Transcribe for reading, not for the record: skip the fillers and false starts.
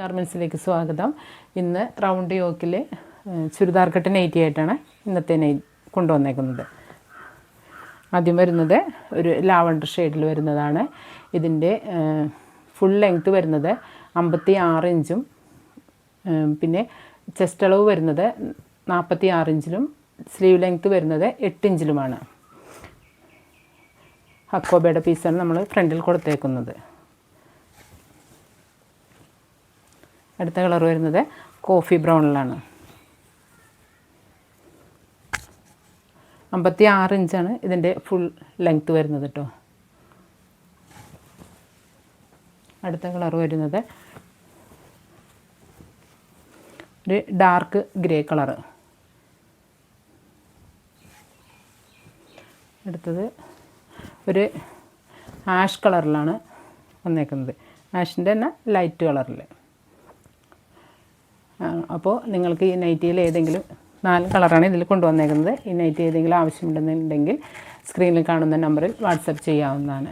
ഗാർമെൻറ്റ്സിലേക്ക് സ്വാഗതം. ഇന്ന് round യോക്കിൽ churidar cut nightie ആയിട്ടാണ് ഇന്നത്തെ കൊണ്ടുവന്നേക്കുന്നത്. ആദ്യം വരുന്നത് ഒരു ലാവണ്ടർ ഷെയ്ഡിൽ വരുന്നതാണ്. ഇതിൻ്റെ ഫുൾ ലെങ്ത്ത് വരുന്നത് 56 ഇഞ്ചും പിന്നെ ചെസ്റ്റ് അളവ് വരുന്നത് 46 ഇഞ്ചിലും സ്ലീവ് ലെങ്ത്ത് വരുന്നത് 8 ഇഞ്ചിലുമാണ്. ഹക്കോബയുടെ പീസാണ് നമ്മൾ ഫ്രണ്ടിൽ കൊടുത്തേക്കുന്നത്. അടുത്ത കളർ വരുന്നത് കോഫി ബ്രൗണിലാണ്. 56 ഇഞ്ചാണ് ഇതിൻ്റെ ഫുൾ ലെങ്ത്ത് വരുന്നത് കേട്ടോ. അടുത്ത കളർ വരുന്നത് ഒരു ഡാർക്ക് ഗ്രേ കളറ്. അടുത്തത് ഒരു ആഷ് കളറിലാണ് വന്നേക്കുന്നത്. ആഷിൻ്റെ തന്നെ ലൈറ്റ് കളറിൽ. അപ്പോൾ നിങ്ങൾക്ക് ഈ നൈറ്റിയിൽ ഏതെങ്കിലും 4 കളറാണ് ഇതിൽ കൊണ്ടുവന്നേക്കുന്നത്. ഈ നൈറ്റി ഏതെങ്കിലും ആവശ്യമുണ്ടെന്നുണ്ടെങ്കിൽ സ്ക്രീനിൽ കാണുന്ന നമ്പറിൽ വാട്സപ്പ് ചെയ്യാവുന്നതാണ്.